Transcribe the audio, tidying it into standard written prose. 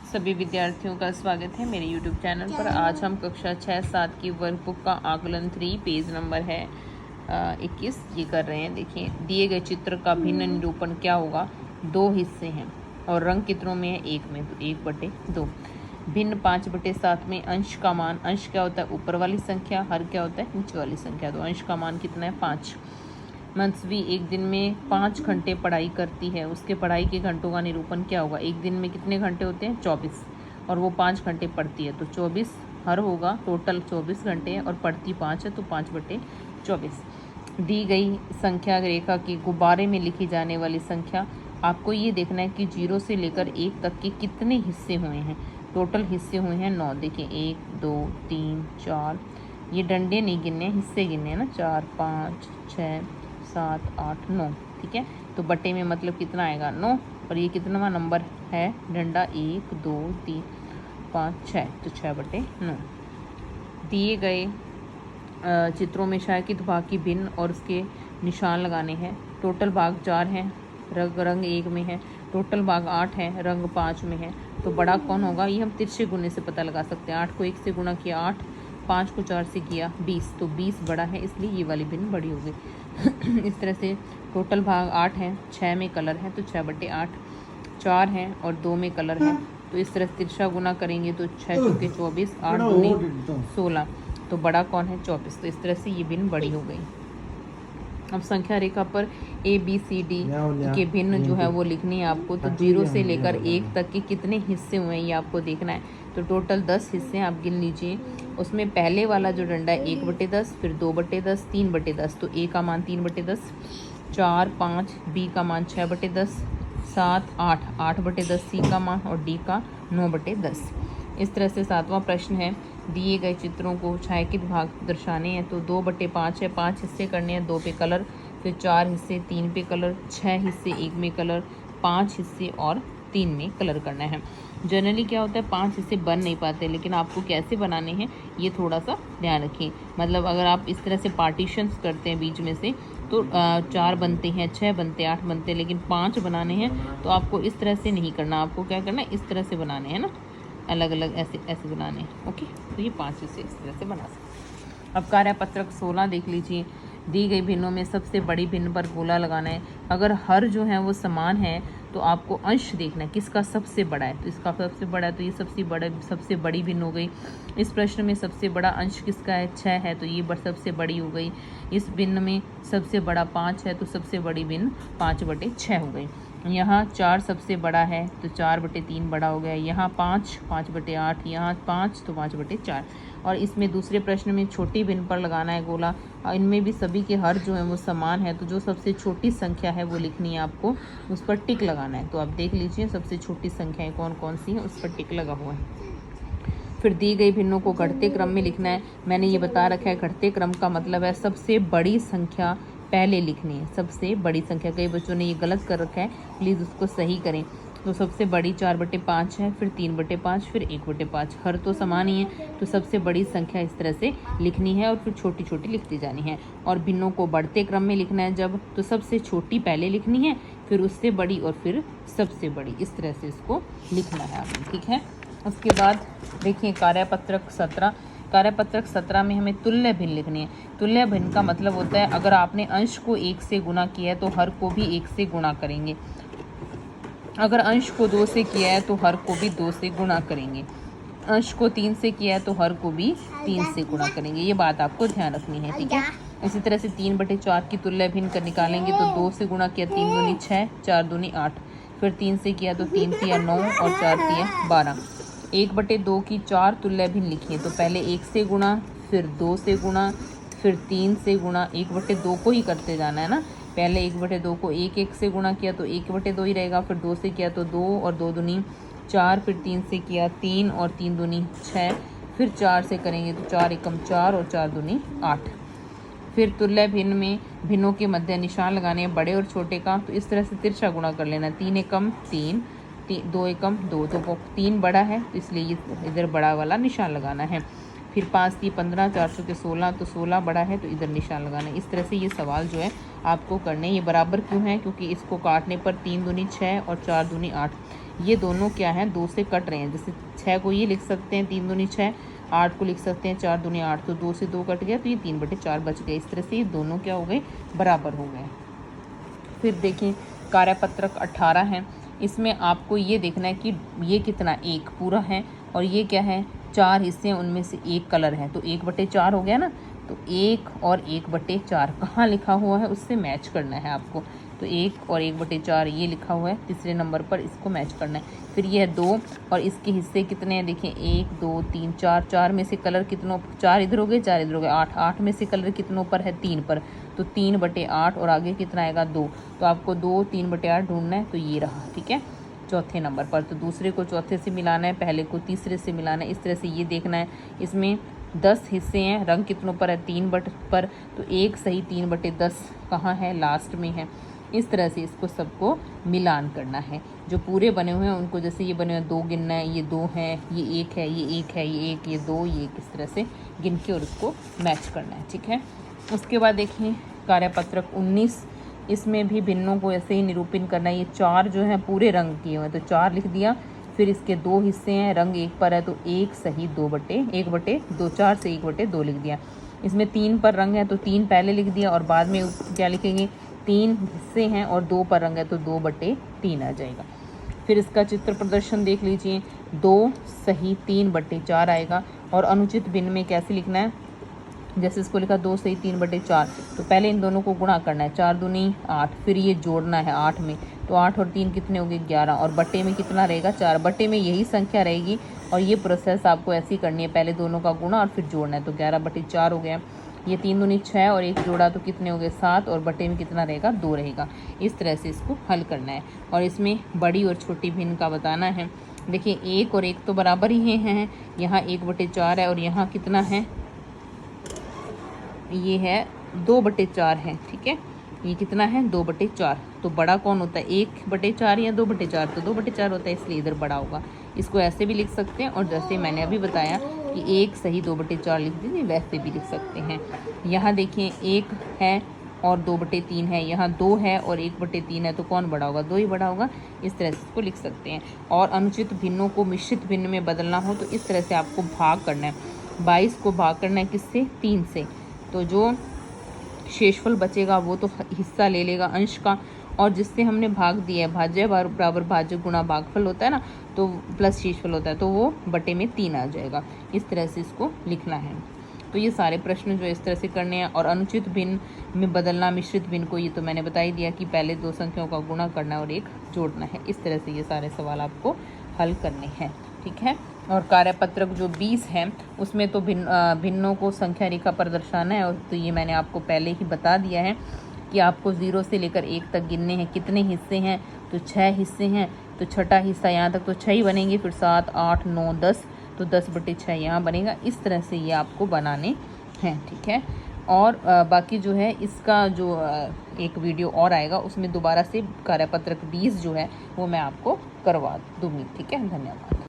सभी विद्यार्थियों का स्वागत है मेरे YouTube चैनल पर। आज हम कक्षा 6-7 की वर्कबुक का आकलन 3 पेज नंबर है 21 ये कर रहे हैं। देखिए, दिए गए चित्र का भिन्न निरूपण क्या होगा। दो हिस्से हैं और रंग कितनों में है, एक में, तो 1/2। भिन्न 5/7 में अंश का मान, अंश क्या होता है ऊपर वाली संख्या, हर क्या होता है नीचे वाली संख्या। तो अंश का मान कितना है 5। मनस्वी एक दिन में 5 घंटे पढ़ाई करती है, उसके पढ़ाई के घंटों का निरूपण क्या होगा। एक दिन में कितने घंटे होते हैं 24, और वो 5 घंटे पढ़ती है, तो 24 हर होगा, टोटल 24 घंटे है और पढ़ती 5 है, तो 5/24। दी गई संख्या रेखा की गुब्बारे में लिखी जाने वाली संख्या, आपको ये देखना है कि 0 से लेकर 1 तक के कितने हिस्से हुए हैं। टोटल हिस्से हुए हैं 9। देखिए 1 2 3 4, ये डंडे नहीं गिनने, हिस्से गिनने हैं ना, 4 5 6 7 8 9। ठीक है, तो बटे में मतलब कितना आएगा 9, और ये कितनावा नंबर है डंडा 1 2 3 5 6, तो 6/9। दिए गए चित्रों में छायांकित भाग की भिन्न और उसके निशान लगाने हैं। टोटल भाग 4 हैं, रंग 1 में है। टोटल भाग 8 है, रंग 5 में है। तो बड़ा कौन होगा, ये हम तिरछे गुने से पता लगा सकते हैं। 8 को 1 से गुणा किया 8, 5 को 4 से किया 20, तो 20 बड़ा है, इसलिए ये वाली भिन्न बड़ी हो गई। इस तरह से टोटल भाग 8 है, 6 में कलर है, तो 6/8। 4 हैं और 2 में कलर है, तो इस तरह तिरछा गुना करेंगे तो 6 चौके 24, 8 दूनी 16, तो बड़ा कौन है 24। तो इस तरह से ये भिन्न बड़ी हो गई। अब संख्या रेखा पर ABCD के भिन्न जो है वो लिखनी है आपको। तो 0 से लेकर 1 तक के कितने हिस्से हुए हैं ये आपको देखना है। तो टोटल 10 हिस्से हैं, आप गिन लीजिए। उसमें पहले वाला जो डंडा है 1/10, फिर 2/10, 3/10, तो A का मान 3/10, 4 5, B का मान 6/10, 7 8, 8/10 C का मान, और D का 9/10। इस तरह से 7वां प्रश्न है, दिए गए चित्रों को छायांकित भाग दर्शाने हैं। तो 2/5 है, 5 हिस्से करने हैं, 2 पे कलर, फिर 4 हिस्से 3 पे कलर, 6 हिस्से 1 में कलर, 5 हिस्से और 3 में कलर करना है। जनरली क्या होता है 5 हिस्से बन नहीं पाते, लेकिन आपको कैसे बनाने हैं ये थोड़ा सा ध्यान रखिए। मतलब अगर आप इस तरह से पार्टीशंस करते हैं बीच में से, तो 4 बनते हैं, 6 बनते हैं, 8 बनते हैं, लेकिन 5 बनाने हैं तो आपको इस तरह से नहीं करना। आपको क्या करना है, इस तरह से बनाने हैं ना, अलग अलग ऐसे ऐसे बनाने हैं। ओके, तो ये 5 हिस्से इस तरह से बना सकते हैं। अब कार्यपत्रक 16 देख लीजिए। दी गई भिन्नों में सबसे बड़ी भिन्न पर गोला लगाना है। अगर हर जो है वो समान है तो आपको अंश देखना है किसका सबसे बड़ा है। तो इसका सबसे बड़ा है, तो ये सबसे बड़ी भिन्न हो गई। इस प्रश्न में सबसे बड़ा अंश किसका है 6 है, तो ये सबसे बड़ी हो गई। इस भिन्न में सबसे बड़ा 5 है, तो सबसे बड़ी भिन्न 5/6 हो गई। यहाँ 4 सबसे बड़ा है, तो 4/3 बड़ा हो गया। यहाँ 5 5/8, यहाँ 5 तो 5/4। और इसमें दूसरे प्रश्न में छोटी भिन्न पर लगाना है गोला। इनमें भी सभी के हर जो है वो समान है, तो जो सबसे छोटी संख्या है वो लिखनी है आपको, उस पर टिक लगाना है। तो आप देख लीजिए सबसे छोटी संख्याएं कौन कौन सी हैं, उस पर टिक लगा हुआ है। फिर दी गई भिन्नों को घटते क्रम में लिखना है। मैंने ये बता रखा है, घटते क्रम का मतलब है सबसे बड़ी संख्या पहले लिखनी है। सबसे बड़ी संख्या, कई बच्चों ने ये गलत कर रखा है, प्लीज़ उसको सही करें। तो सबसे बड़ी 4/5 है, फिर 3/5, फिर 1/5। हर तो समान ही है, तो सबसे बड़ी संख्या इस तरह से लिखनी है और फिर छोटी छोटी लिखती जानी है। और भिन्नों को बढ़ते क्रम में लिखना है जब, तो सबसे छोटी पहले लिखनी है, फिर उससे बड़ी और फिर सबसे बड़ी, इस तरह से इसको लिखना है आपने। ठीक है, उसके बाद देखिए कार्यपत्रक 17। कार्यपत्रक 17 में हमें तुल्य भिन्न लिखनी है। तुल्य भिन्न का मतलब होता है अगर आपने अंश को 1 से गुणा किया है तो हर को भी 1 से गुणा करेंगे। अगर अंश को 2 से किया है तो हर को भी 2 से गुणा करेंगे। अंश को 3 से किया है तो हर को भी 3 से गुणा करेंगे। ये बात आपको ध्यान रखनी है। ठीक है, इसी तरह से 3/4 की तुल्य भिन्न कर निकालेंगे। तो 2 से गुणा किया 3 दूनी 6, 4 दूनी 8, फिर 3 से किया तो 3 तिया 9 और 4 तिया 12। 1/2 की 4 तुल्य भिन्न लिखिए। तो पहले 1 से गुणा, फिर 2 से गुणा, फिर 3 से गुणा। 1/2 को ही करते जाना है ना, पहले 1/2 को 1 से गुणा किया तो 1/2 ही रहेगा, फिर 2 से किया तो 2 और 2 दूनी 4, फिर 3 से किया 3 और 3 दूनी 6, फिर 4 से करेंगे तो 4 एकम 4 और 4 दूनी 8। फिर तुल्य भिन्न में भिन्नों के मध्य निशान लगाने हैं बड़े और छोटे का। तो इस तरह से तिरछा गुणा कर लेना। 3 एकम 3, 2 एकम 2, तो 3 बड़ा है, तो इसलिए इधर बड़ा वाला निशान लगाना है। फिर 5 3 15, 4 चौके 16, तो 16 बड़ा है, तो इधर निशान लगाना है। इस तरह से ये सवाल जो है आपको करने। ये बराबर क्यों है, क्योंकि इसको काटने पर 3 दूनी 6 और 4 दूनी 8। ये दोनों क्या है 2 से कट रहे हैं। जैसे 6 को ये लिख सकते हैं 3 दूनी 6, 8 को लिख सकते हैं 4 दूनी 8, तो 2 से 2 कट गया तो ये 3/4 बच गए। इस तरह से ये दोनों क्या हो गए, बराबर हो गए। फिर देखें कार्यपत्रक 18 है। इसमें आपको ये देखना है कि ये कितना, एक पूरा है और ये क्या है 4 हिस्से हैं, उनमें से एक कलर है, तो 1/4 हो गया ना। तो 1 और 1/4 कहाँ लिखा हुआ है उससे मैच करना है आपको। तो 1 और 1/4 ये लिखा हुआ है तीसरे नंबर पर, इसको मैच करना है। फिर ये है 2 और इसके हिस्से कितने हैं, देखिए 1 2 3 4, 4 में से कलर कितनों, 4 इधर हो गए 4 इधर हो गए, 8, 8 में से कलर कितनों पर है, 3 पर, तो 3/8 और आगे कितना आएगा 2, तो आपको 2 3/8 ढूंढना है, तो ये रहा, ठीक है, चौथे नंबर पर। तो दूसरे को चौथे से मिलाना है, पहले को तीसरे से मिलाना है, इस तरह से ये देखना है। इसमें 10 हिस्से हैं, रंग कितनों पर है 3 पर, तो एक सही 3/10 कहाँ है, लास्ट में है। इस तरह से इसको सबको मिलान करना है। जो पूरे बने हुए हैं उनको, जैसे ये बने हुए 2 गिनना है, ये 2 है, ये 1 है, ये 1 है, ये 1, ये 2, ये 1, इस तरह से गिन के और उसको मैच करना है, ठीक है। उसके बाद देखिए कार्यपत्रक 19, इसमें भी भिन्नों को ऐसे ही निरूपण करना है। ये 4 जो है पूरे रंग किए हुए हैं, तो 4 लिख दिया। फिर इसके 2 हिस्से हैं, रंग 1 पर है, तो 1 सही 2/1/2, 4 से 1/2 लिख दिया। इसमें 3 पर रंग है तो 3 पहले लिख दिया और बाद में क्या लिखेंगे, 3 हिस्से हैं और 2 पर रंग है तो 2/3 आ जाएगा। फिर इसका चित्र प्रदर्शन देख लीजिए, 2 सही 3/4 आएगा। और अनुचित भिन्न में कैसे लिखना है, जैसे इसको लिखा 2 सही 3/4, तो पहले इन दोनों को गुणा करना है, 4 दूनी 8, फिर ये जोड़ना है 8 में, तो 8 और 3 कितने हो गए 11, और बट्टे में कितना रहेगा 4, बट्टे में यही संख्या रहेगी। और ये प्रोसेस आपको ऐसी करनी है, पहले दोनों का गुणा और फिर जोड़ना है, तो 11/4 हो गया। ये 3 दूनी 6 और 1 जोड़ा तो कितने हो गए 7, और बट्टे में कितना रहेगा 2 रहेगा। इस तरह से इसको हल करना है। और इसमें बड़ी और छोटी भिन्न का बताना है। देखिए 1 और 1 तो बराबर ही हैं, यहाँ 1/4 है और यहाँ कितना है, ये है 2/4 है, ठीक है, ये कितना है 2/4। तो बड़ा कौन होता है 1/4 या 2/4, तो 2/4 होता है, इसलिए इधर बड़ा होगा। इसको ऐसे भी लिख सकते हैं, और जैसे मैंने अभी बताया कि 1 सही 2/4 लिख दीजिए, वैसे भी लिख सकते हैं। यहाँ देखिए 1 है और 2/3 है, यहाँ 2 है और 1/3 है, तो कौन बड़ा होगा, 2 ही बड़ा होगा। इस तरह से इसको लिख सकते हैं। और अनुचित भिन्नों को मिश्रित भिन्न में बदलना हो तो इस तरह से आपको भाग करना है। 22 को भाग करना है किससे, 3 से, तो जो शेषफल बचेगा वो तो हिस्सा ले लेगा अंश का, और जिससे हमने भाग दिया है, भाज्य बराबर भाज्य गुणा भागफल होता है ना, तो प्लस शेषफल होता है, तो वो बटे में 3 आ जाएगा। इस तरह से इसको लिखना है। तो ये सारे प्रश्न जो इस तरह से करने हैं। और अनुचित भिन्न में बदलना मिश्रित भिन्न को, ये तो मैंने बता ही दिया कि पहले 2 संख्याओं का गुणा करना है और 1 जोड़ना है। इस तरह से ये सारे सवाल आपको हल करने हैं, ठीक है। और कार्यपत्रक जो 20 है उसमें तो भिन्नों को संख्या रेखा पर दर्शाना है। और तो ये मैंने आपको पहले ही बता दिया है कि आपको 0 से लेकर 1 तक गिनने हैं। कितने हिस्से हैं, तो 6 हिस्से हैं, तो छठा हिस्सा यहाँ तक तो 6 ही बनेंगे, फिर 7 8 9 10, तो 10/6 यहाँ बनेगा। इस तरह से ये आपको बनाने हैं, ठीक है। और बाकी जो है इसका जो एक वीडियो और आएगा उसमें दोबारा से कार्यपत्रक 20 जो है वो मैं आपको करवा दूँगी, ठीक है। धन्यवाद।